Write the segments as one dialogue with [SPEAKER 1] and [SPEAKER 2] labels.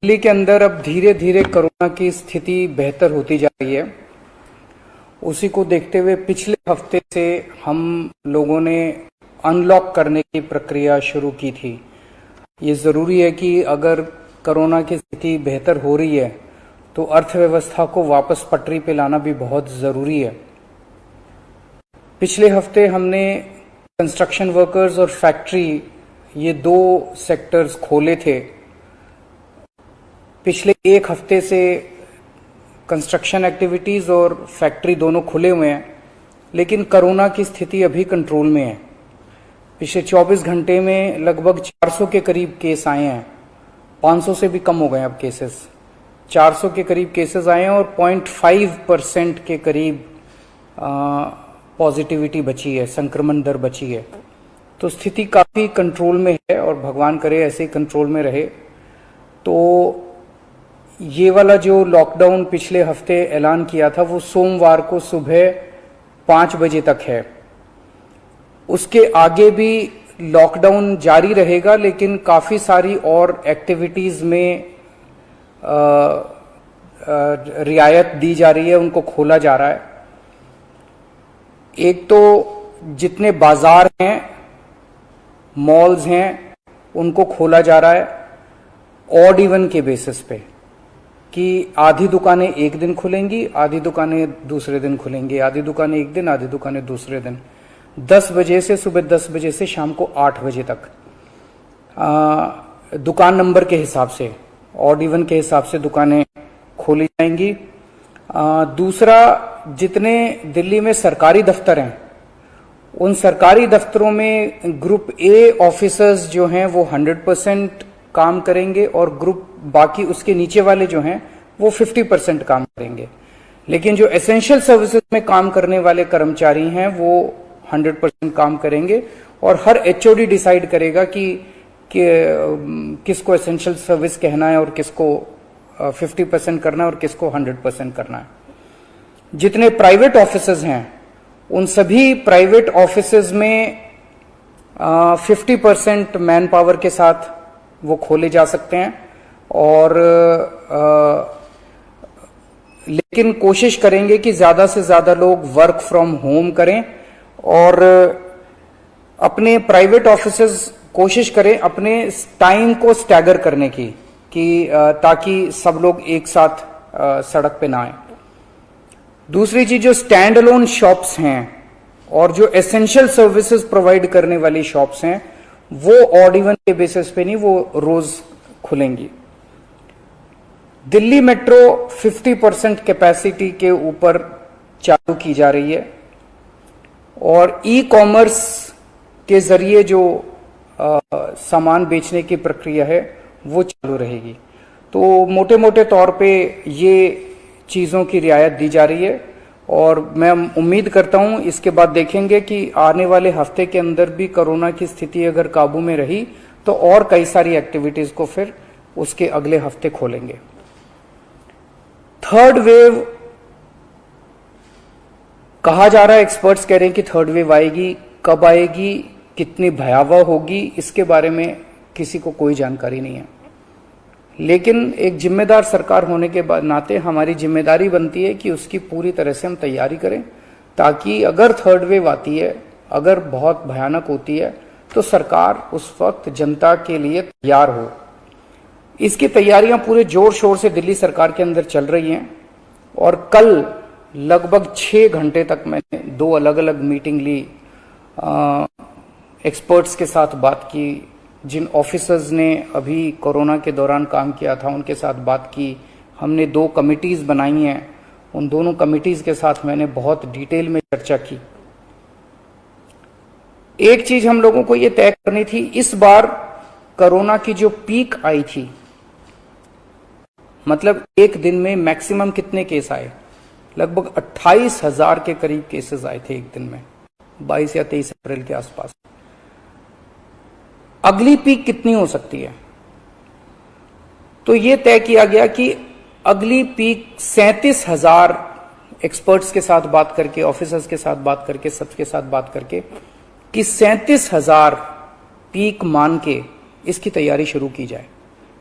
[SPEAKER 1] दिल्ली के अंदर अब धीरे धीरे कोरोना की स्थिति बेहतर होती जा रही है। उसी को देखते हुए पिछले हफ्ते से हम लोगों ने अनलॉक करने की प्रक्रिया शुरू की थी। ये जरूरी है कि अगर कोरोना की स्थिति बेहतर हो रही है तो अर्थव्यवस्था को वापस पटरी पे लाना भी बहुत जरूरी है। पिछले हफ्ते हमने कंस्ट्रक्शन वर्कर्स और फैक्ट्री, ये दो सेक्टर्स खोले थे। पिछले एक हफ्ते से कंस्ट्रक्शन एक्टिविटीज और फैक्ट्री दोनों खुले हुए हैं, लेकिन कोरोना की स्थिति अभी कंट्रोल में है। पिछले 24 घंटे में लगभग 400 के करीब केस आए हैं। 500 से भी कम हो गए अब केसेस। 400 के करीब केसेस आए हैं और 0.5% के करीब पॉजिटिविटी बची है, संक्रमण दर बची है। तो स्थिति काफी कंट्रोल में है और भगवान करे ऐसे ही कंट्रोल में रहे। तो ये वाला जो लॉकडाउन पिछले हफ्ते ऐलान किया था वो सोमवार को सुबह 5 बजे तक है। उसके आगे भी लॉकडाउन जारी रहेगा, लेकिन काफी सारी और एक्टिविटीज में रियायत दी जा रही है, उनको खोला जा रहा है। एक तो जितने बाजार हैं, मॉल्स हैं, उनको खोला जा रहा है ऑड इवन के बेसिस पे, कि आधी दुकानें एक दिन खुलेंगी, आधी दुकानें दूसरे दिन खुलेंगी, आधी दुकानें एक दिन, आधी दुकानें दूसरे दिन। 10 बजे से सुबह 10 बजे से शाम को 8 बजे तक दुकान नंबर के हिसाब से, ऑड इवन के हिसाब से दुकानें खोली जाएंगी। दूसरा, जितने दिल्ली में सरकारी दफ्तर हैं, उन सरकारी दफ्तरों में ग्रुप ए ऑफिसर्स जो हैं वो 100% काम करेंगे और ग्रुप बाकी उसके नीचे वाले जो हैं वो 50% काम करेंगे। लेकिन जो एसेंशियल सर्विसेज में काम करने वाले कर्मचारी हैं वो 100% काम करेंगे और हर एचओडी डिसाइड करेगा कि किसको एसेंशियल सर्विस कहना है और किसको 50% करना है और किसको 100% करना है। जितने प्राइवेट ऑफिसेज हैं उन सभी प्राइवेट ऑफिसेज में 50% मैन पावर के साथ वो खोले जा सकते हैं और लेकिन कोशिश करेंगे कि ज्यादा से ज्यादा लोग वर्क फ्रॉम होम करें और अपने प्राइवेट ऑफिसेज कोशिश करें अपने टाइम को स्टैगर करने की, कि ताकि सब लोग एक साथ सड़क पे ना आए। दूसरी चीज, जो स्टैंड अलोन शॉप्स हैं और जो एसेंशियल सर्विसेज प्रोवाइड करने वाली शॉप्स हैं वो ऑड इवन के बेसिस पे नहीं, वो रोज खुलेंगी। दिल्ली मेट्रो 50% कैपेसिटी के ऊपर चालू की जा रही है और ई कॉमर्स के जरिए जो सामान बेचने की प्रक्रिया है वो चालू रहेगी। तो मोटे मोटे तौर पे ये चीजों की रियायत दी जा रही है और मैं उम्मीद करता हूं इसके बाद देखेंगे कि आने वाले हफ्ते के अंदर भी कोरोना की स्थिति अगर काबू में रही तो और कई सारी एक्टिविटीज को फिर उसके अगले हफ्ते खोलेंगे। थर्ड वेव कहा जा रहा है, एक्सपर्ट्स कह रहे हैं कि थर्ड वेव आएगी। कब आएगी, कितनी भयावह होगी, इसके बारे में किसी को कोई जानकारी नहीं है। लेकिन एक जिम्मेदार सरकार होने के नाते हमारी जिम्मेदारी बनती है कि उसकी पूरी तरह से हम तैयारी करें, ताकि अगर थर्ड वेव आती है, अगर बहुत भयानक होती है, तो सरकार उस वक्त जनता के लिए तैयार हो। इसकी तैयारियां पूरे जोर शोर से दिल्ली सरकार के अंदर चल रही हैं और कल लगभग 6 घंटे तक मैंने 2 अलग अलग मीटिंग ली, एक्सपर्ट्स के साथ बात की, जिन ऑफिसर्स ने अभी कोरोना के दौरान काम किया था उनके साथ बात की। हमने 2 कमिटीज बनाई हैं, उन दोनों कमिटीज के साथ मैंने बहुत डिटेल में चर्चा की। एक चीज हम लोगों को यह तय करनी थी, इस बार कोरोना की जो पीक आई थी, मतलब एक दिन में मैक्सिमम कितने केस आए, लगभग 28,000 के करीब केसेस आए थे एक दिन में, 22 या 23 अप्रैल के आसपास। अगली पीक कितनी हो सकती है, तो यह तय किया गया कि अगली पीक 37,000, एक्सपर्ट्स के साथ बात करके, ऑफिसर्स के साथ बात करके, सबके साथ बात करके, कि 37,000 पीक मान के इसकी तैयारी शुरू की जाए।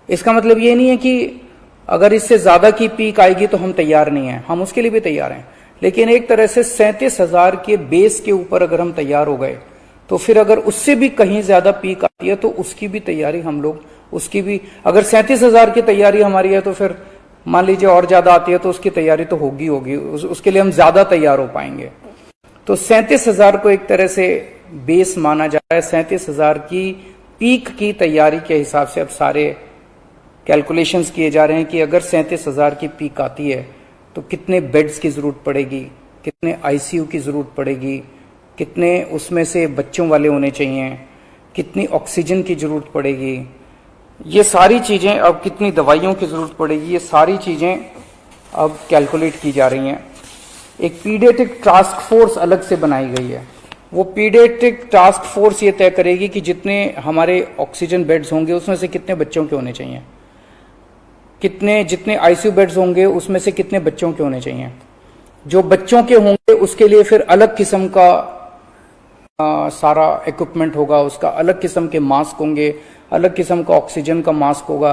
[SPEAKER 1] इसका मतलब ये नहीं है कि अगर इससे ज्यादा की पीक आएगी तो हम तैयार नहीं हैं, हम उसके लिए भी तैयार हैं। लेकिन एक तरह से 37,000 के बेस के ऊपर अगर हम तैयार हो गए तो फिर अगर उससे भी कहीं ज्यादा पीक आती है तो उसकी भी तैयारी हम लोग, उसकी भी, अगर 37,000 की तैयारी हमारी है तो फिर मान लीजिए और ज्यादा आती है तो उसकी तैयारी तो होगी, उसके लिए हम ज्यादा तैयार हो पाएंगे। तो 37,000 को एक तरह से बेस माना जा रहा है। 37,000 की पीक की तैयारी के हिसाब से अब सारे कैलकुलेशंस किए जा रहे हैं कि अगर 37,000 की पीक आती है तो कितने बेड्स की जरूरत पड़ेगी, कितने आईसीयू की जरूरत पड़ेगी, कितने उसमें से बच्चों वाले होने चाहिए, कितनी ऑक्सीजन की जरूरत पड़ेगी, ये सारी चीजें, अब कितनी दवाइयों की जरूरत पड़ेगी, ये सारी चीजें अब कैलकुलेट की जा रही हैं। एक पीडियाट्रिक टास्क फोर्स अलग से बनाई गई है। वो पीडियाट्रिक टास्क फोर्स ये तय करेगी कि जितने हमारे ऑक्सीजन बेड्स होंगे उसमें से कितने बच्चों के होने चाहिए, जितने आईसीयू बेड्स होंगे उसमें से कितने बच्चों के होने चाहिए। जो बच्चों के होंगे उसके लिए फिर अलग किस्म का सारा इक्विपमेंट होगा, उसका अलग किस्म के मास्क होंगे, अलग किस्म का ऑक्सीजन का मास्क होगा,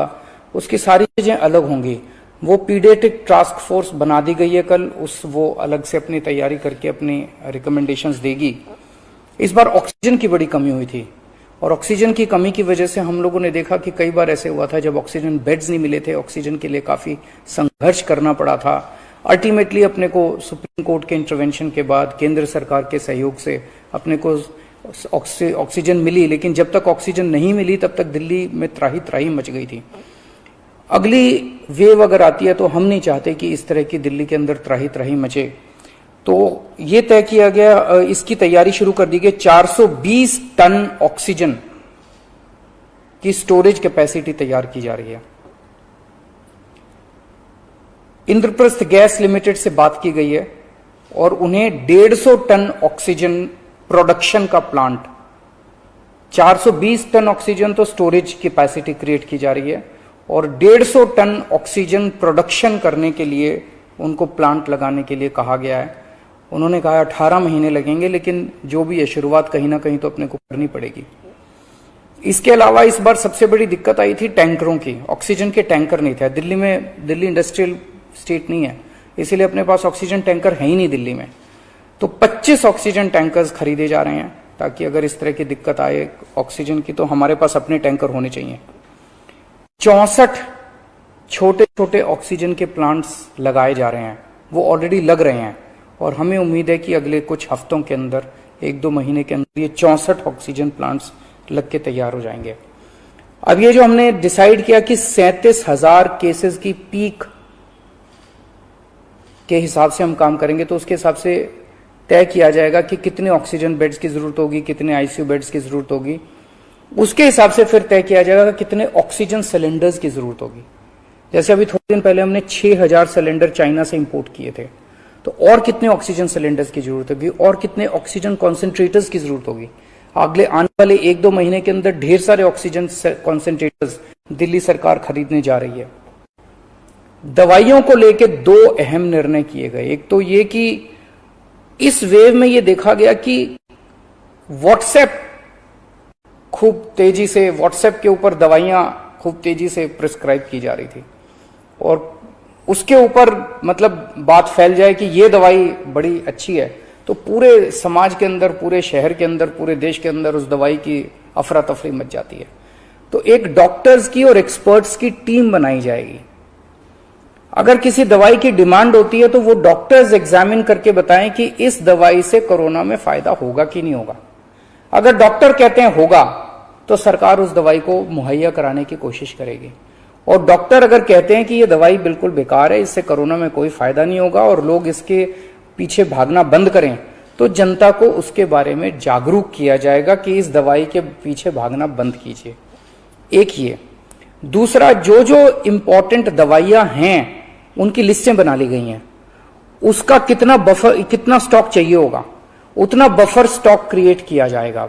[SPEAKER 1] उसकी सारी चीजें अलग होंगी। वो पीडियाट्रिक टास्क फोर्स बना दी गई है कल, वो अलग से अपनी तैयारी करके अपनी रिकमेंडेशंस देगी। इस बार ऑक्सीजन की बड़ी कमी हुई थी और ऑक्सीजन की कमी की वजह से हम लोगों ने देखा कि कई बार ऐसे हुआ था जब ऑक्सीजन बेड्स नहीं मिले थे, ऑक्सीजन के लिए काफी संघर्ष करना पड़ा था। अल्टीमेटली अपने को सुप्रीम कोर्ट के इंटरवेंशन के बाद केंद्र सरकार के सहयोग से अपने को ऑक्सीजन मिली, लेकिन जब तक ऑक्सीजन नहीं मिली तब तक दिल्ली में त्राही त्राही मच गई थी। अगली वेव अगर आती है तो हम नहीं चाहते कि इस तरह की दिल्ली के अंदर त्राही त्राही मचे, तो ये तय किया गया, इसकी तैयारी शुरू कर दी गई। 420 टन ऑक्सीजन की स्टोरेज कैपेसिटी तैयार की जा रही है। इंद्रप्रस्थ गैस लिमिटेड से बात की गई है और उन्हें 150 टन ऑक्सीजन प्रोडक्शन का प्लांट, 420 टन ऑक्सीजन तो स्टोरेज कैपेसिटी क्रिएट की जा रही है और 150 टन ऑक्सीजन प्रोडक्शन करने के लिए उनको प्लांट लगाने के लिए कहा गया है। उन्होंने कहा 18 महीने लगेंगे, लेकिन जो भी है शुरुआत कहीं ना कहीं तो अपने को करनी पड़ेगी। इसके अलावा इस बार सबसे बड़ी दिक्कत आई थी टैंकरों की। ऑक्सीजन के टैंकर नहीं थे दिल्ली में, दिल्ली इंडस्ट्रियल स्टेट नहीं है, इसीलिए अपने पास ऑक्सीजन टैंकर है ही नहीं दिल्ली में। तो 25 ऑक्सीजन टैंकर्स खरीदे जा रहे हैं ताकि अगर इस तरह की दिक्कत आए ऑक्सीजन की तो हमारे पास अपने टैंकर होने चाहिए। 64 छोटे छोटे ऑक्सीजन के प्लांट्स लगाए जा रहे हैं, वो ऑलरेडी लग रहे हैं और हमें उम्मीद है कि अगले कुछ हफ्तों के अंदर, 1-2 महीने के अंदर ये 64 ऑक्सीजन प्लांट्स लग के तैयार हो जाएंगे। अब ये जो हमने डिसाइड किया कि 37,000 केसेस की पीक के हिसाब से हम काम करेंगे, तो उसके हिसाब से तय किया जाएगा कि कितने ऑक्सीजन बेड्स की जरूरत होगी, कितने आईसीयू बेड्स की जरूरत होगी। उसके हिसाब से फिर तय किया जाएगा कि कितने ऑक्सीजन सिलेंडर्स की जरूरत होगी। जैसे अभी थोड़े दिन पहले हमने 6,000 सिलेंडर चाइना से इंपोर्ट किए थे, तो और कितने ऑक्सीजन सिलेंडर्स की जरूरत होगी और कितने ऑक्सीजन कॉन्सेंट्रेटर्स की जरूरत होगी। अगले आने वाले 1-2 महीने के अंदर ढेर सारे ऑक्सीजन कॉन्सेंट्रेटर्स दिल्ली सरकार खरीदने जा रही है। दवाइयों को लेकर 2 अहम निर्णय किए गए। एक तो ये कि इस वेव में ये देखा गया कि व्हाट्सएप खूब तेजी से, व्हाट्सएप के ऊपर दवाइयां खूब तेजी से प्रिस्क्राइब की जा रही थी और उसके ऊपर मतलब बात फैल जाए कि ये दवाई बड़ी अच्छी है, तो पूरे समाज के अंदर, पूरे शहर के अंदर, पूरे देश के अंदर उस दवाई की अफरा तफरी मच जाती है। तो एक डॉक्टर्स की और एक्सपर्ट्स की टीम बनाई जाएगी। अगर किसी दवाई की डिमांड होती है तो वो डॉक्टर्स एग्जामिन करके बताएं कि इस दवाई से कोरोना में फायदा होगा कि नहीं होगा। अगर डॉक्टर कहते हैं होगा तो सरकार उस दवाई को मुहैया कराने की कोशिश करेगी, और डॉक्टर अगर कहते हैं कि ये दवाई बिल्कुल बेकार है, इससे कोरोना में कोई फायदा नहीं होगा और लोग इसके पीछे भागना बंद करें, तो जनता को उसके बारे में जागरूक किया जाएगा कि इस दवाई के पीछे भागना बंद कीजिए। एक ये। दूसरा, जो जो इंपॉर्टेंट दवाइयां हैं उनकी लिस्टें बना ली गई हैं, उसका कितना बफर, कितना स्टॉक चाहिए होगा उतना बफर स्टॉक क्रिएट किया जाएगा।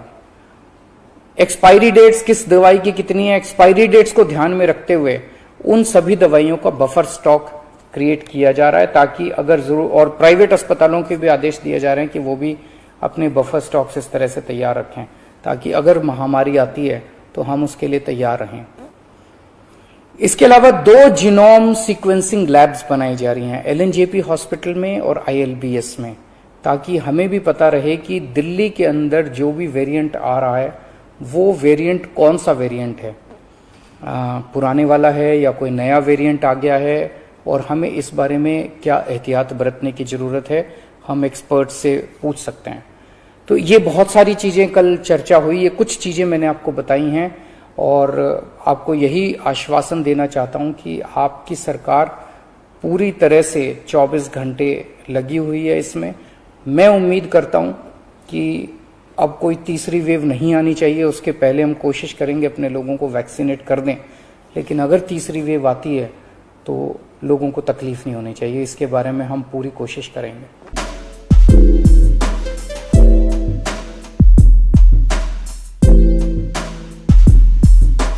[SPEAKER 1] एक्सपायरी डेट्स किस दवाई की कितनी है, एक्सपायरी डेट्स को ध्यान में रखते हुए उन सभी दवाइयों का बफर स्टॉक क्रिएट किया जा रहा है, ताकि अगर जरूर, और प्राइवेट अस्पतालों के भी आदेश दिए जा रहे हैं कि वो भी अपने बफर स्टॉक्स इस तरह से तैयार रखें ताकि अगर महामारी आती है तो हम उसके लिए तैयार रहें। इसके अलावा 2 जीनोम सीक्वेंसिंग लैब्स बनाई जा रही हैं एलएनजेपी हॉस्पिटल में और आईएलबीएस में, ताकि हमें भी पता रहे कि दिल्ली के अंदर जो भी वेरिएंट आ रहा है वो वेरिएंट कौन सा वेरिएंट है, पुराने वाला है या कोई नया वेरिएंट आ गया है, और हमें इस बारे में क्या एहतियात बरतने की ज़रूरत है हम एक्सपर्ट से पूछ सकते हैं। तो ये बहुत सारी चीज़ें कल चर्चा हुई, ये कुछ चीज़ें मैंने आपको बताई हैं और आपको यही आश्वासन देना चाहता हूं कि आपकी सरकार पूरी तरह से 24 घंटे लगी हुई है इसमें। मैं उम्मीद करता हूं कि अब कोई तीसरी वेव नहीं आनी चाहिए, उसके पहले हम कोशिश करेंगे अपने लोगों को वैक्सीनेट कर दें, लेकिन अगर तीसरी वेव आती है तो लोगों को तकलीफ नहीं होनी चाहिए, इसके बारे में हम पूरी कोशिश करेंगे।